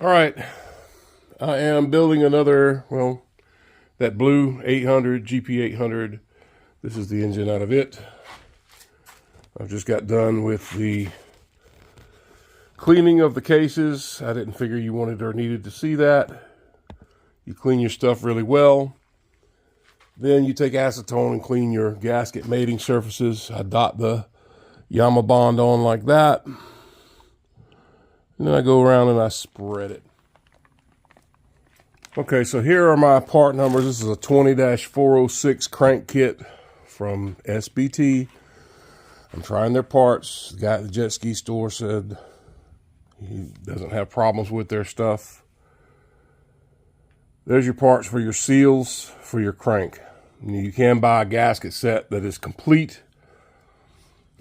All right, I am building another, well, that blue 800, GP800. This is the engine out of it. I've just got done with the cleaning of the cases. I didn't figure you wanted or needed to see that. You clean your stuff really well. Then you take acetone and clean your gasket mating surfaces. I dot the Yamabond on like that. And then I go around and I spread it. Okay, so here are my part numbers. This is a 20-406 crank kit from Sbt. I'm trying their parts. The guy at the jet ski store said he doesn't have problems with their stuff. There's your parts for your seals for your crank. You can buy a gasket set that is complete.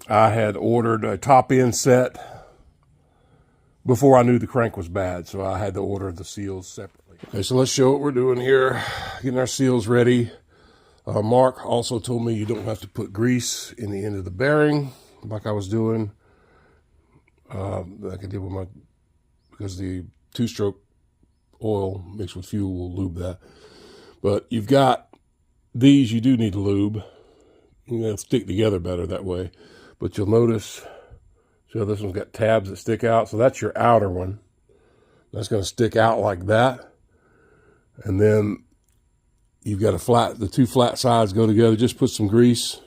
I had ordered a top end set before I knew the crank was bad, so I had to order the seals separately. Okay, so let's show what we're doing here. Getting our seals ready. Mark also told me you don't have to put grease in the end of the bearing like I was doing. Like I did with my, because the two-stroke oil mixed with fuel will lube that. But you've got these you do need to lube. They'll stick together better that way. But you'll notice, so this one's got tabs that stick out. So that's your outer one. That's going to stick out like that. And then you've got a flat, the two flat sides go together. Just put some grease.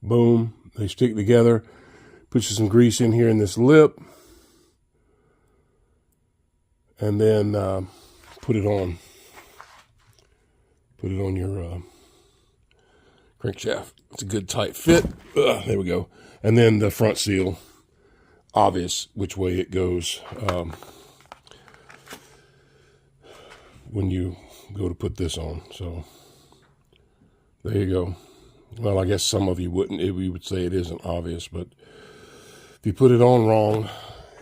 Boom. They stick together. Put you some grease in here in this lip. And then put it on. Put it on your crankshaft. It's a good tight fit. There we go. And then the front seal. Obvious which way it goes when you go to put this on. So there you go. Well, I guess some of you wouldn't. We would say it isn't obvious, but if you put it on wrong,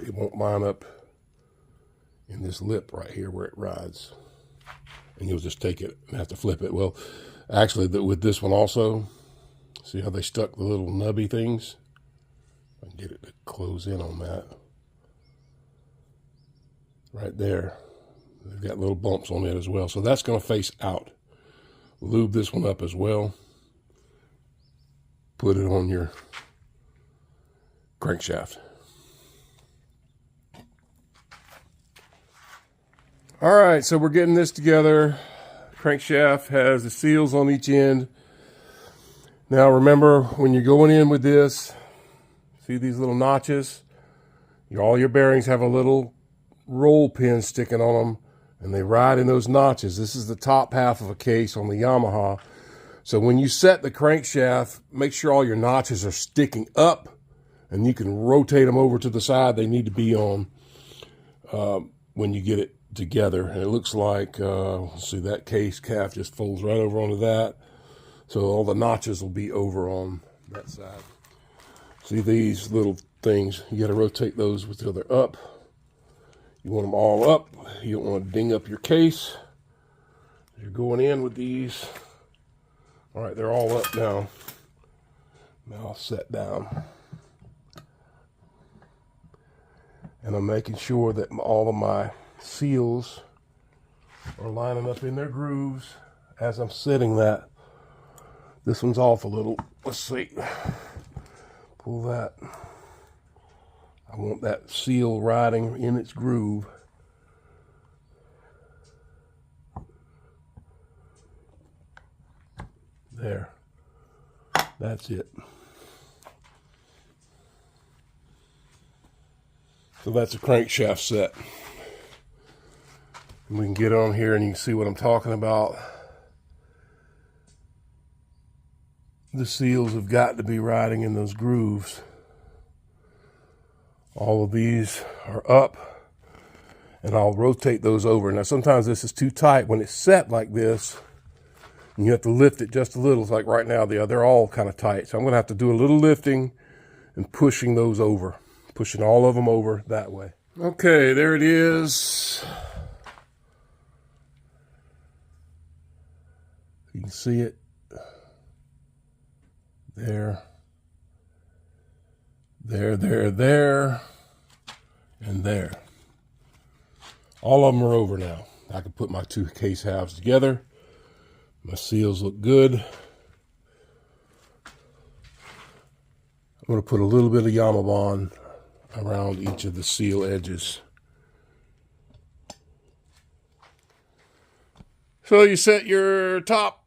it won't line up in this lip right here where it rides, and you'll just take it and have to flip it. Well, actually, with this one also, see how they stuck the little nubby things? I can get it to close in on that. Right there. They've got little bumps on it as well. So that's going to face out. Lube this one up as well. Put it on your crankshaft. All right, so we're getting this together. Crankshaft has the seals on each end. Now remember, when you're going in with this, see these little notches? All your bearings have a little roll pin sticking on them, and they ride in those notches. This is the top half of a case on the Yamaha. So when you set the crankshaft, make sure all your notches are sticking up, and you can rotate them over to the side they need to be on when you get it together. And it looks like, see, that case calf just folds right over onto that. So all the notches will be over on that side. See these little things, you got to rotate those until they're up. You want them all up. You don't want to ding up your case. You're going in with these. All right, they're all up now. Now I'll set down. And I'm making sure that all of my seals are lining up in their grooves as I'm setting that. This one's off a little. Let's see. Pull that. I want that seal riding in its groove. There. That's it. So that's a crankshaft set. And we can get on here and you can see what I'm talking about. The seals have got to be riding in those grooves. All of these are up, and I'll rotate those over. Now sometimes this is too tight when it's set like this, and you have to lift it just a little. It's like right now, they're all kind of tight. So I'm gonna have to do a little lifting and pushing those over, pushing all of them over that way. Okay, there it is. You can see it. There, and there. All of them are over now. I can put my two case halves together. My seals look good. I'm going to put a little bit of Yamabond around each of the seal edges. So you set your top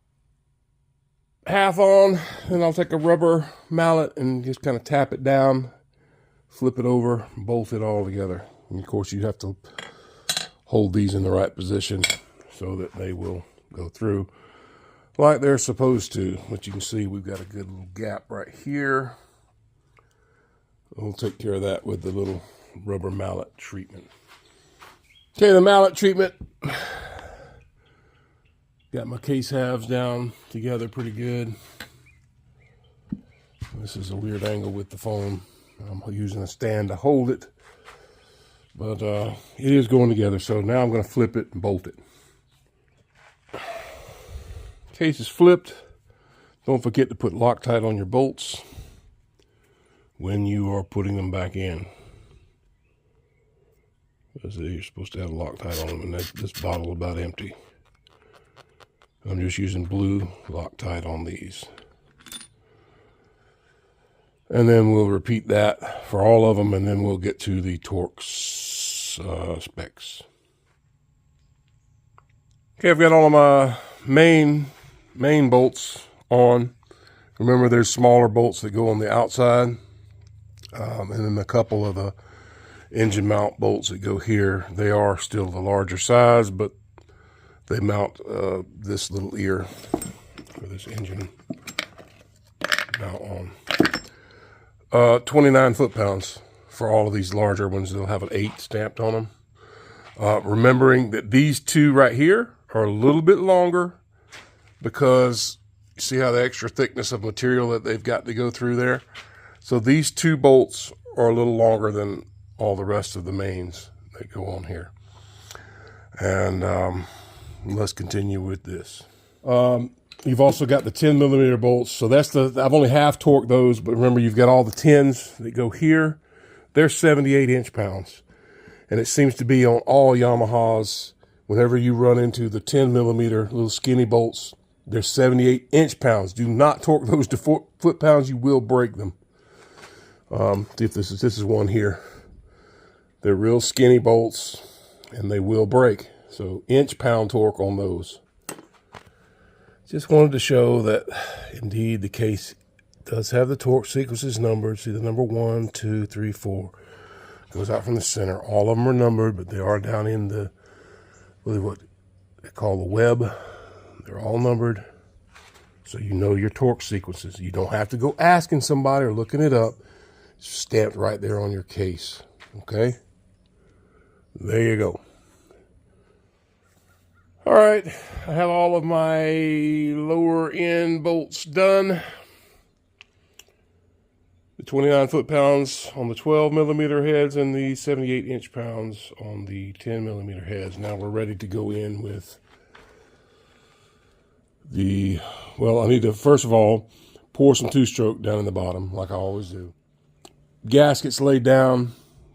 half on, and I'll take a rubber mallet and just kind of tap it down, flip it over, bolt it all together. And of course you have to hold these in the right position so that they will go through like they're supposed to. But you can see we've got a good little gap right here. We'll take care of that with the little rubber mallet treatment. Okay, the mallet treatment. Got my case halves down together pretty good. This is a weird angle with the phone. I'm using a stand to hold it. But it is going together. So now I'm going to flip it and bolt it. Case is flipped. Don't forget to put Loctite on your bolts when you are putting them back in. You're supposed to have Loctite on them, and this bottle is about empty. I'm just using blue Loctite on these. And then we'll repeat that for all of them, and then we'll get to the torque specs. Okay, I've got all of my main bolts on. Remember, there's smaller bolts that go on the outside. And then a couple of the engine mount bolts that go here. They are still the larger size, but they mount this little ear for this engine mount on. 29 foot-pounds for all of these larger ones. They'll have an 8 stamped on them. Remembering that these two right here are a little bit longer because you see how the extra thickness of material that they've got to go through there. So these two bolts are a little longer than all the rest of the mains that go on here. And let's continue with this. You've also got the 10 millimeter bolts. So that's I've only half torqued those, but remember you've got all the 10s that go here. They're 78 inch-pounds. And it seems to be on all Yamahas, whenever you run into the 10 millimeter little skinny bolts, they're 78 inch-pounds. Do not torque those to foot-pounds, you will break them. See if this is one here. They're real skinny bolts and they will break. So inch-pound torque on those. Just wanted to show that indeed the case does have the torque sequences numbered. See the number 1, 2, 3, 4. Goes out from the center. All of them are numbered, but they are down in the, really what they call the web. They're all numbered. So you know your torque sequences. You don't have to go asking somebody or looking it up. It's stamped right there on your case. Okay? There you go. All right. I have all of my lower end bolts done. The 29 foot-pounds on the 12 millimeter heads and the 78 inch-pounds on the 10 millimeter heads. Now we're ready to go in with the, well, I need to, first of all, pour some two-stroke down in the bottom, like I always do. Gaskets laid down.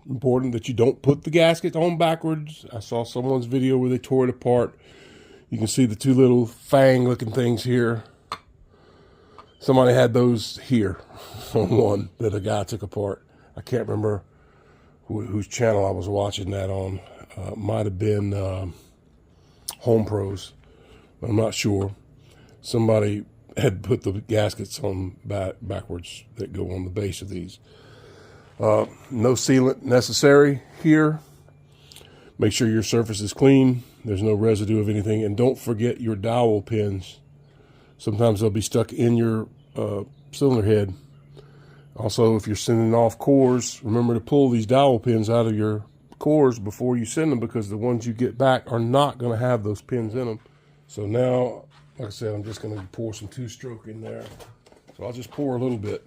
Important that you don't put the gaskets on backwards. I saw someone's video where they tore it apart. You can see the two little fang-looking things here. Somebody had those here on one that a guy took apart. I can't remember whose channel I was watching that on. Might have been Home Pros, but I'm not sure. Somebody had put the gaskets on backwards that go on the base of these. No sealant necessary here. Make sure your surface is clean. There's no residue of anything. And don't forget your dowel pins. Sometimes they'll be stuck in your cylinder head. Also, if you're sending off cores, remember to pull these dowel pins out of your cores before you send them, because the ones you get back are not going to have those pins in them. So now, like I said, I'm just going to pour some two-stroke in there. So I'll just pour a little bit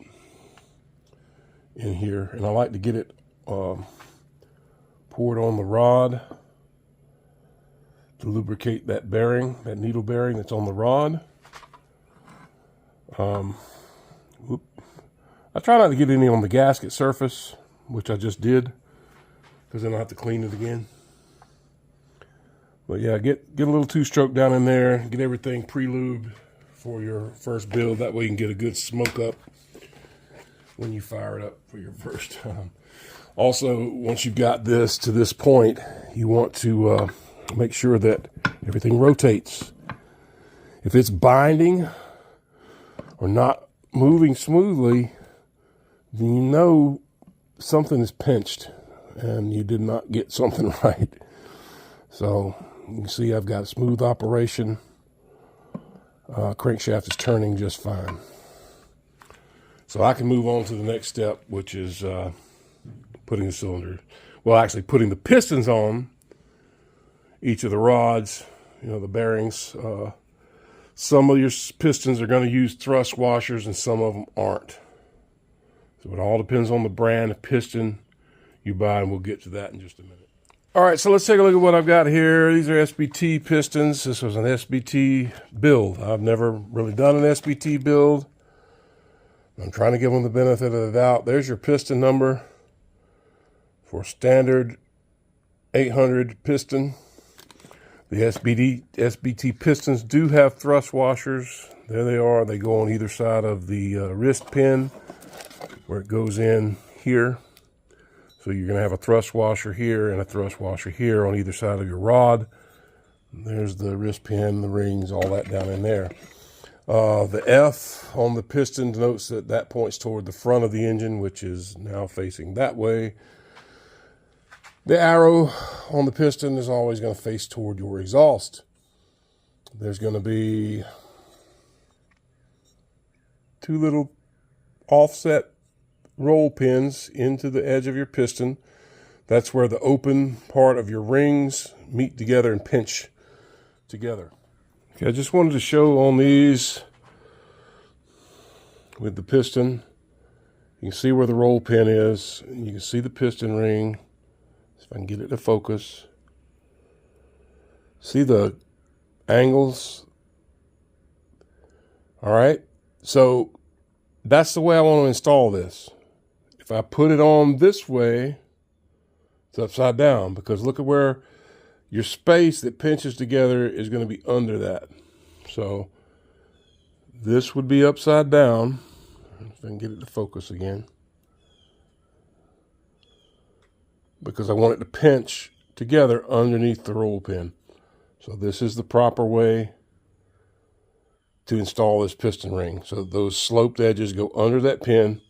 in here, and I like to get it poured on the rod to lubricate that bearing, that needle bearing that's on the rod. I try not to get any on the gasket surface, which I just did, because then I'll have to clean it again. But yeah, get a little two-stroke down in there, get everything pre-lubed for your first build. That way you can get a good smoke up when you fire it up for your first time. Also, once you've got this to this point, you want to make sure that everything rotates. If it's binding or not moving smoothly, then you know something is pinched and you did not get something right. So you can see I've got a smooth operation. Crankshaft is turning just fine. So I can move on to the next step, which is putting the cylinder, well, actually putting the pistons on each of the rods, you know, the bearings. Some of your pistons are going to use thrust washers and some of them aren't. So it all depends on the brand of piston you buy, and we'll get to that in just a minute. All right, so let's take a look at what I've got here. These are SBT pistons. This was an SBT build. I've never really done an SBT build. I'm trying to give them the benefit of the doubt. There's your piston number for standard 800 piston. The SBT pistons do have thrust washers. There they are. They go on either side of the wrist pin where it goes in here. So you're going to have a thrust washer here and a thrust washer here on either side of your rod. There's the wrist pin, the rings, all that down in there. The F on the piston denotes that that points toward the front of the engine, which is now facing that way. The arrow on the piston is always going to face toward your exhaust. There's going to be two little offset roll pins into the edge of your piston. That's where the open part of your rings meet together and pinch together. Okay, I just wanted to show on these with the piston. You can see where the roll pin is. You can see the piston ring. If I can get it to focus. See the angles? All right, so that's the way I want to install this. If I put it on this way, it's upside down, because look at where your space that pinches together is going to be under that. So this would be upside down. If I can get it to focus again. Because I want it to pinch together underneath the roll pin. So this is the proper way to install this piston ring. So those sloped edges go under that pin,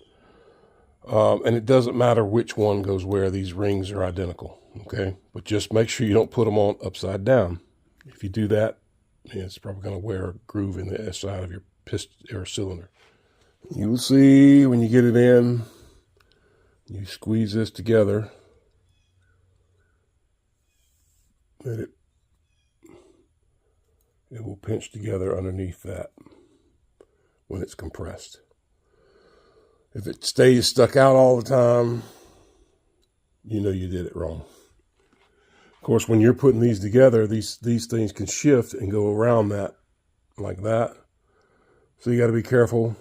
and it doesn't matter which one goes where. These rings are identical, okay? But just make sure you don't put them on upside down. If you do that, it's probably going to wear a groove in the side of your piston or cylinder. You will see when you get it in, you squeeze this together, that it will pinch together underneath that when it's compressed. If it stays stuck out all the time, you know you did it wrong. Of course, when you're putting these together, these things can shift and go around that like that. So you got to be careful.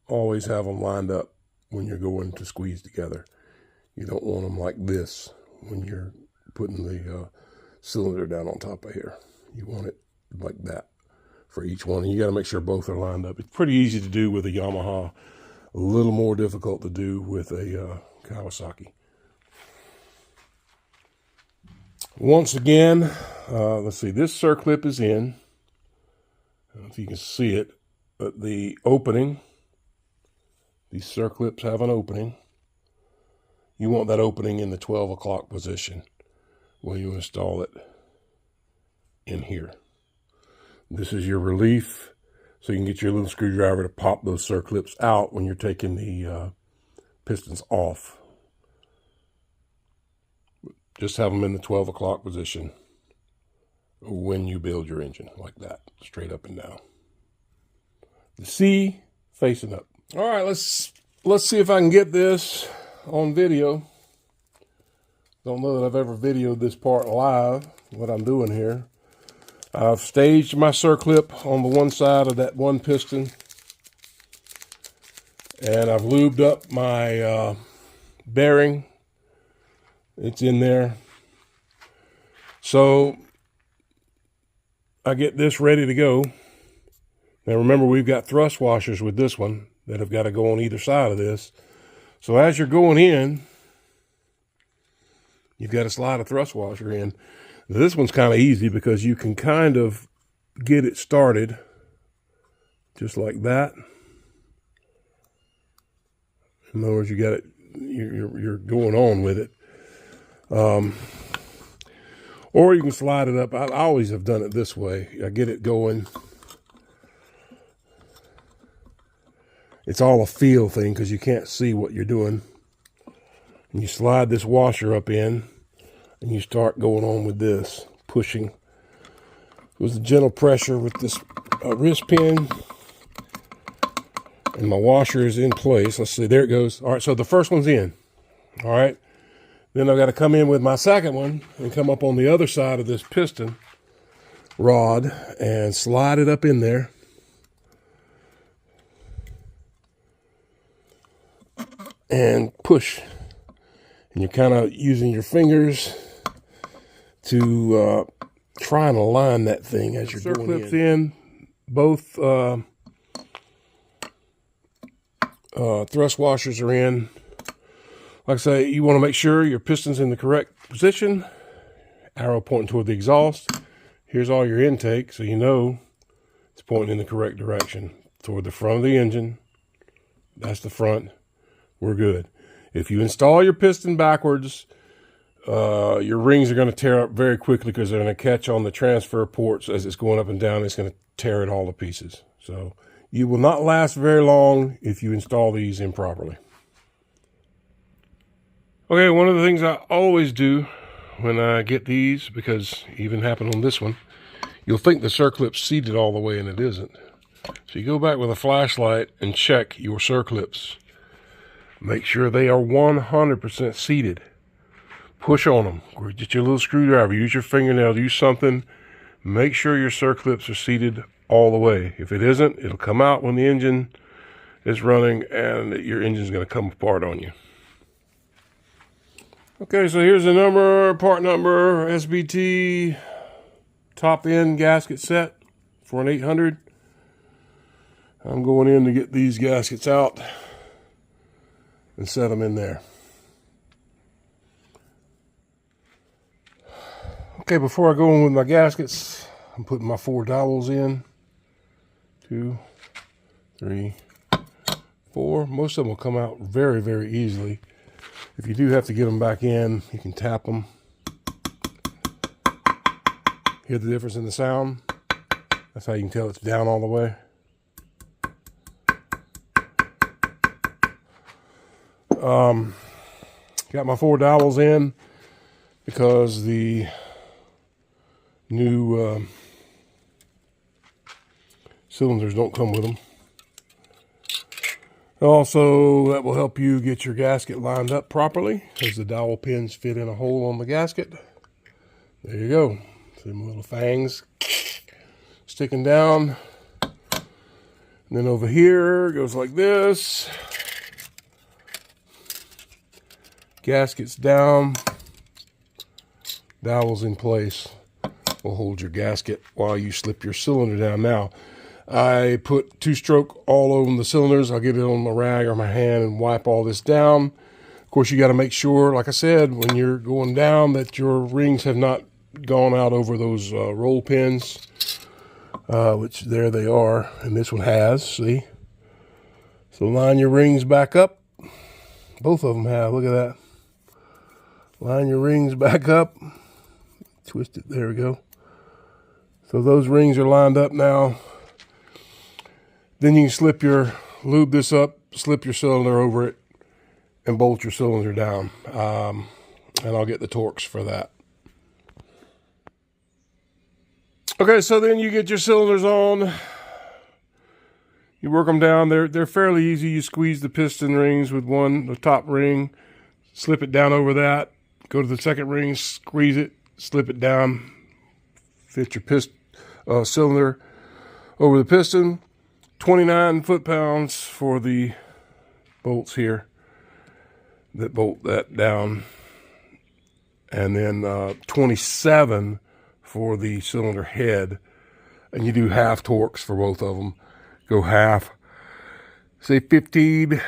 Always have them lined up when you're going to squeeze together. You don't want them like this when you're putting the cylinder down on top of here. You want it like that for each one. And you got to make sure both are lined up. It's pretty easy to do with a Yamaha. A little more difficult to do with a Kawasaki. Once again, let's see, this circlip is in. I don't know if you can see it, but the opening, these circlips have an opening. You want that opening in the 12 o'clock position when you install it in here. This is your relief, so you can get your little screwdriver to pop those circlips out when you're taking the pistons off. Just have them in the 12 o'clock position when you build your engine, like that, straight up and down. The C facing up. All right, let's see if I can get this on video. Don't know that I've ever videoed this part live, what I'm doing here. I've staged my circlip on the one side of that one piston, and I've lubed up my bearing. It's in there. So I get this ready to go. Now remember, we've got thrust washers with this one that have got to go on either side of this. So as you're going in, you've got to slide a thrust washer in. This one's kind of easy because you can kind of get it started just like that. In other words, you got it, you're going on with it. Or you can slide it up. I always have done it this way. I get it going. It's all a feel thing because you can't see what you're doing. And you slide this washer up in and you start going on with this, pushing. With the gentle pressure with this wrist pin. And my washer is in place. Let's see, there it goes. All right, so the first one's in. All right. Then I've got to come in with my second one and come up on the other side of this piston rod and slide it up in there. And push. And you're kind of using your fingers to try and align that thing as you're going in. Clips in. Both thrust washers are in. Like I say, you want to make sure your piston's in the correct position. Arrow pointing toward the exhaust. Here's all your intake, so you know it's pointing in the correct direction. Toward the front of the engine. That's the front. We're good. If you install your piston backwards, your rings are going to tear up very quickly because they're going to catch on the transfer ports as it's going up and down. It's going to tear it all to pieces. So you will not last very long if you install these improperly. Okay, one of the things I always do when I get these, because it even happened on this one, you'll think the circlip's seated all the way and it isn't. So you go back with a flashlight and check your circlips. Make sure they are 100% seated. Push on them. Get your little screwdriver. Use your fingernail. Use something. Make sure your circlips are seated all the way. If it isn't, it'll come out when the engine is running and your engine's going to come apart on you. Okay, so here's the number, part number, SBT top end gasket set for an 800. I'm going in to get these gaskets out and set them in there. Okay, before I go in with my gaskets, I'm putting my 4 dowels in. 2, 3, 4. Most of them will come out very, very easily. If you do have to get them back in, you can tap them. Hear the difference in the sound? That's how you can tell it's down all the way. Got my 4 dowels in because the new cylinders don't come with them. Also, that will help you get your gasket lined up properly as the dowel pins fit in a hole on the gasket. There you go. See my little fangs sticking down. And then over here, it goes like this. Gaskets down. Dowels in place will hold your gasket while you slip your cylinder down. Now, I put 2-stroke all over the cylinders. I'll get it on my rag or my hand and wipe all this down. Of course, you got to make sure, like I said, when you're going down, that your rings have not gone out over those roll pins, which there they are, and this one has, see? So line your rings back up. Both of them have, look at that. Line your rings back up. Twist it, there we go. So those rings are lined up now. Then you can lube this up, slip your cylinder over it, and bolt your cylinder down. And I'll get the Torx for that. Okay, so then you get your cylinders on. You work them down. They're fairly easy. You squeeze the piston rings with the top ring, slip it down over that. Go to the second ring, squeeze it, slip it down, fit your cylinder over the piston. 29 foot-pounds for the bolts here that bolt that down and then 27 for the cylinder head. And you do half torques for both of them. Go half, say 15,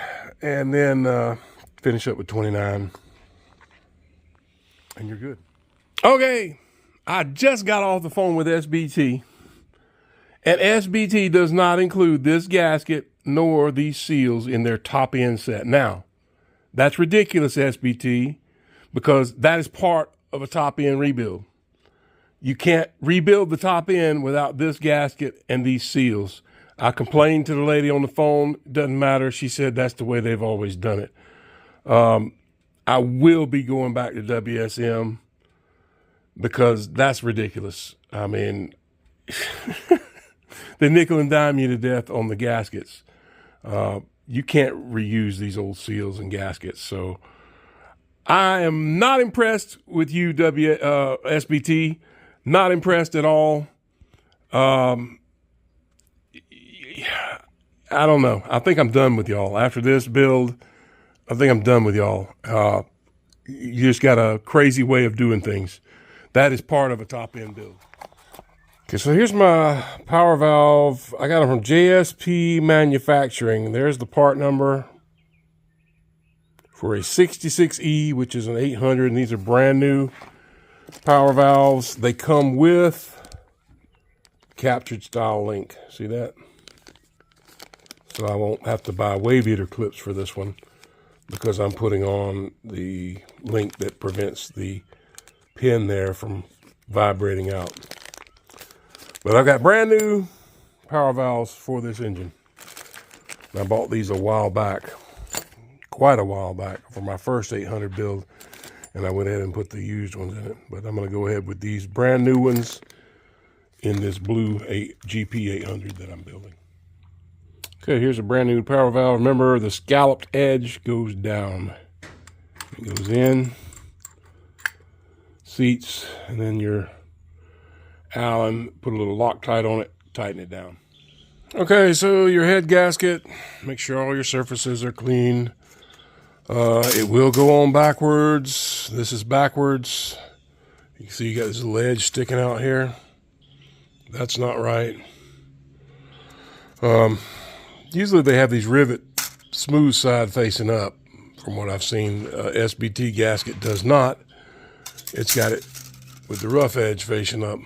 and then finish up with 29. And you're good. Okay, I just got off the phone with SBT. And SBT does not include this gasket nor these seals in their top end set. Now, that's ridiculous, SBT, because that is part of a top end rebuild. You can't rebuild the top end without this gasket and these seals. I complained to the lady on the phone. Doesn't matter. She said that's the way they've always done it. I will be going back to WSM because that's ridiculous. I mean, they nickel and dime you to death on the gaskets. You can't reuse these old seals and gaskets. So I am not impressed with you, SBT. Not impressed at all. I don't know. I think I'm done with y'all. After this build, I think I'm done with y'all. You just got a crazy way of doing things. That is part of a top-end build. Okay, so here's my power valve. I got them from JSP Manufacturing. There's the part number for a 66E, which is an 800, and these are brand new power valves. They come with captured style link. See that? So I won't have to buy wave eater clips for this one because I'm putting on the link that prevents the pin there from vibrating out. But I've got brand new power valves for this engine. And I bought these a while back, quite a while back, for my first 800 build. And I went ahead and put the used ones in it. But I'm going to go ahead with these brand new ones in this blue GP800 that I'm building. Okay, here's a brand new power valve. Remember, the scalloped edge goes down. It goes in, seats, and then your Allen, put a little Loctite on it, tighten it down. Okay, so your head gasket, make sure all your surfaces are clean. It will go on backwards. This is backwards. You can see you got this little edge sticking out here. That's not right. Usually they have these rivet smooth side facing up. From what I've seen, SBT gasket does not. It's got it with the rough edge facing up.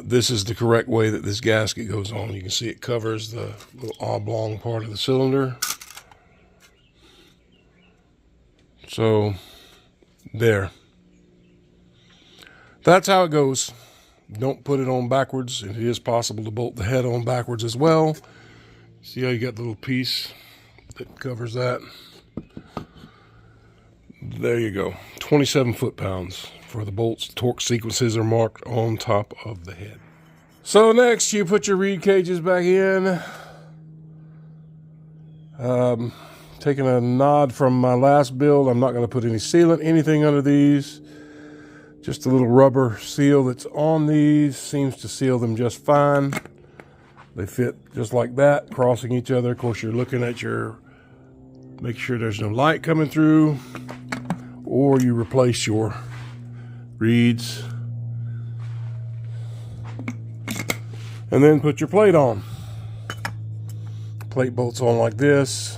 This is the correct way that this gasket goes on. You can see it covers the little oblong part of the cylinder. So, there. That's how it goes. Don't put it on backwards. It is possible to bolt the head on backwards as well. See how you got the little piece that covers that? There you go. 27 foot-pounds for the bolts. Torque sequences are marked on top of the head. So next, you put your reed cages back in. Taking a nod from my last build, I'm not going to put any sealant, anything under these. Just a little rubber seal that's on these seems to seal them just fine. They fit just like that, crossing each other. Of course, you're looking at make sure there's no light coming through, or you replace your reeds. And then put your plate on. Plate bolts on like this.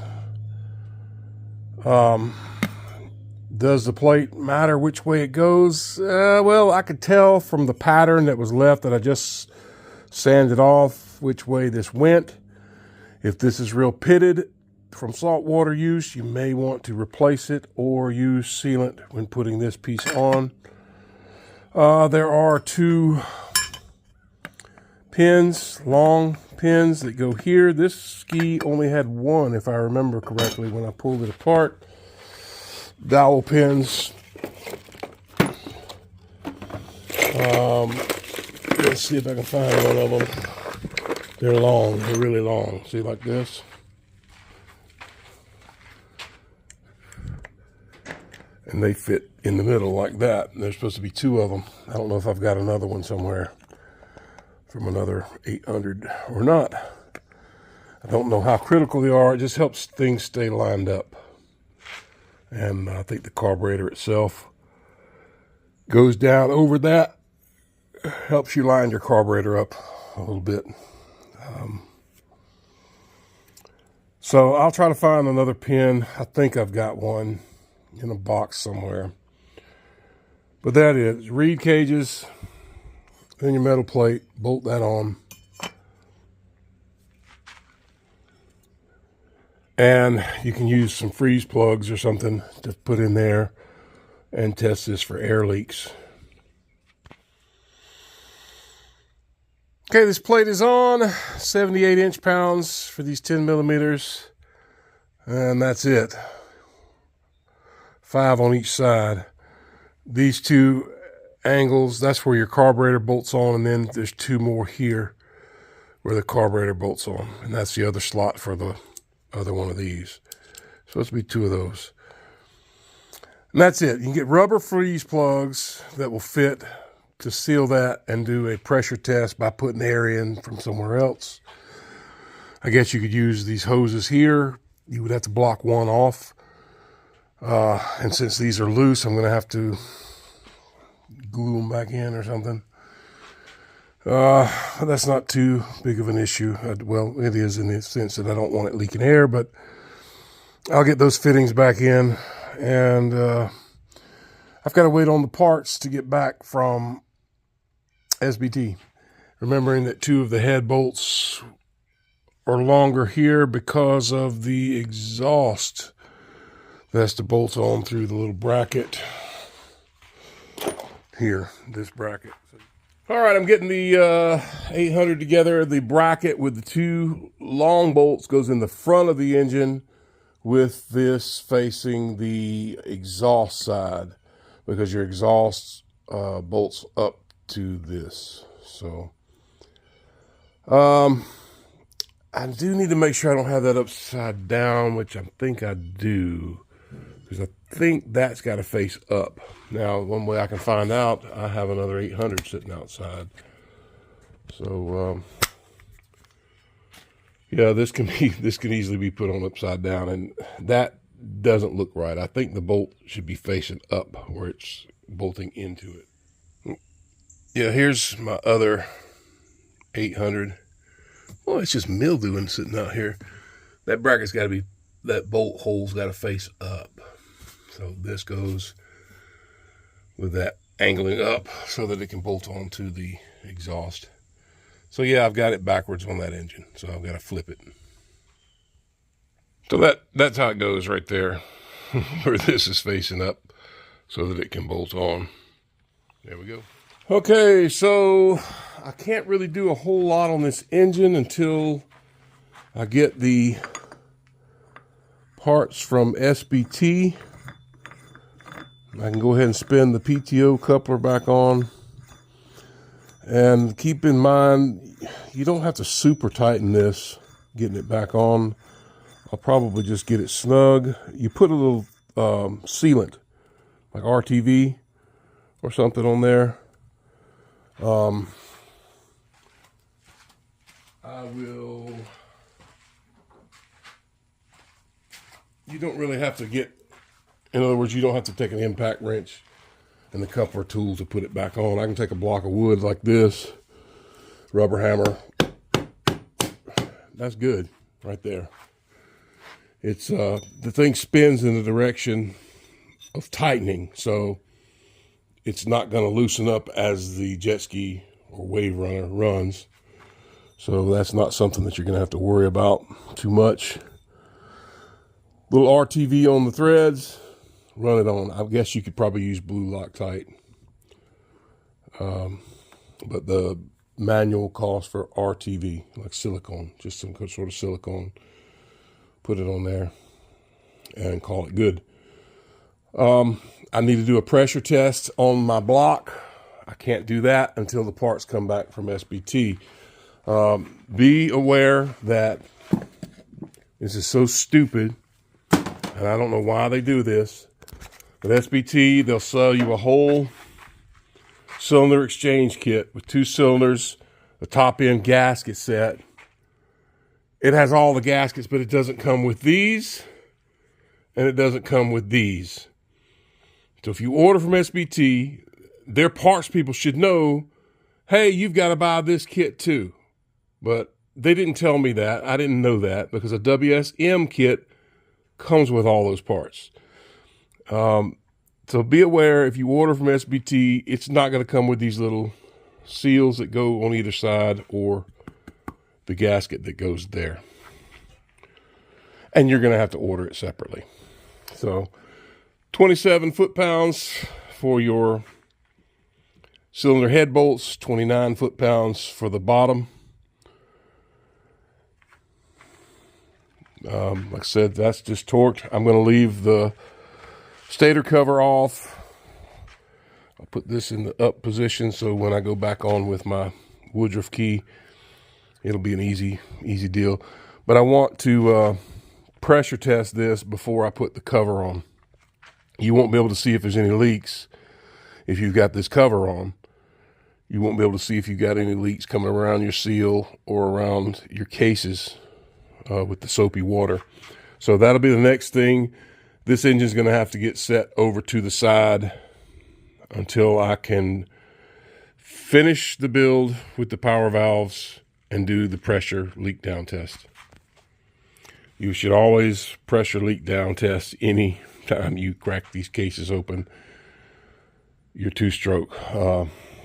Does the plate matter which way it goes? Well, I could tell from the pattern that was left that I just sanded off which way this went. If this is real pitted from saltwater use, you may want to replace it or use sealant when putting this piece on. There are two pins, long pins that go here. This ski only had one, if I remember correctly, when I pulled it apart. Dowel pins. Let's see if I can find one of them. They're long. They're really long. See, like this. And they fit in the middle like that. And there's supposed to be two of them. I don't know if I've got another one somewhere from another 800 or not. I don't know how critical they are. It just helps things stay lined up. And I think the carburetor itself goes down over that. Helps you line your carburetor up a little bit. So I'll try to find another pin. I think I've got one in a box somewhere. But that is reed cages, then your metal plate, bolt that on. And you can use some freeze plugs or something to put in there and test this for air leaks. Okay, this plate is on, 78 inch-pounds for these 10 millimeters. And that's it. 5 on each side. These 2 angles, that's where your carburetor bolts on, and then there's 2 more here where the carburetor bolts on. And that's the other slot for the other one of these. Supposed to be 2 of those. And that's it. You can get rubber freeze plugs that will fit to seal that and do a pressure test by putting air in from somewhere else. I guess you could use these hoses here. You would have to block one off. And since these are loose, I'm going to have to glue them back in or something. That's not too big of an issue. Well, it is in the sense that I don't want it leaking air, but I'll get those fittings back in. And I've got to wait on the parts to get back from SBT. Remembering that 2 of the head bolts are longer here because of the exhaust. That's the bolts on through the little bracket here, this bracket. All right, I'm getting the 800 together. The bracket with the 2 long bolts goes in the front of the engine with this facing the exhaust side because your exhaust bolts up to this. So I do need to make sure I don't have that upside down, which I think I do, because I think that's got to face up. Now, one way I can find out, I have another 800 sitting outside. So yeah, this can easily be put on upside down, and that doesn't look right. I think the bolt should be facing up where it's bolting into it. Yeah, here's my other 800. Well, it's just mildewing sitting out here. That bracket's got to be, that bolt hole's got to face up. So this goes with that angling up so that it can bolt onto the exhaust. So yeah, I've got it backwards on that engine, so I've got to flip it. So that's how it goes right there, where this is facing up so that it can bolt on. There we go. Okay, so I can't really do a whole lot on this engine until I get the parts from SBT. I can go ahead and spin the PTO coupler back on. And keep in mind, you don't have to super tighten this, getting it back on. I'll probably just get it snug. You put a little sealant, like RTV or something on there. You don't really have to get, in other words, you don't have to take an impact wrench and the coupler tool to put it back on. I can take a block of wood like this, rubber hammer. That's good right there. It's the thing spins in the direction of tightening, so it's not going to loosen up as the jet ski or wave runner runs. So that's not something that you're going to have to worry about too much. Little RTV on the threads, run it on. I guess you could probably use blue Loctite. But the manual calls for RTV, like silicone, just some sort of silicone. Put it on there and call it good. I need to do a pressure test on my block. I can't do that until the parts come back from SBT. Be aware that this is so stupid, and I don't know why they do this, but SBT, they'll sell you a whole cylinder exchange kit with 2 cylinders, a top-end gasket set. It has all the gaskets, but it doesn't come with these, and it doesn't come with these. So if you order from SBT, their parts people should know, hey, you've got to buy this kit too. But they didn't tell me that. I didn't know that because a WSM kit comes with all those parts. So be aware, if you order from SBT, it's not going to come with these little seals that go on either side or the gasket that goes there. And you're going to have to order it separately. So 27 foot-pounds for your cylinder head bolts, 29 foot-pounds for the bottom. Like I said, that's just torqued. I'm going to leave the stator cover off. I'll put this in the up position so when I go back on with my Woodruff key, it'll be an easy deal. But I want to pressure test this before I put the cover on. You won't be able to see if there's any leaks if you've got this cover on. You won't be able to see if you've got any leaks coming around your seal or around your cases with the soapy water. So that'll be the next thing. This engine's going to have to get set over to the side until I can finish the build with the power valves and do the pressure leak down test. You should always pressure leak down test any time you crack these cases open. Your two-stroke.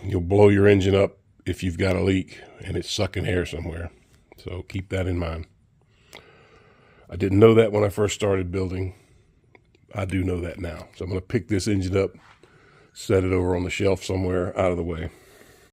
You'll blow your engine up if you've got a leak and it's sucking air somewhere. So keep that in mind. I didn't know that when I first started building. I do know that now. So I'm going to pick this engine up, set it over on the shelf somewhere out of the way.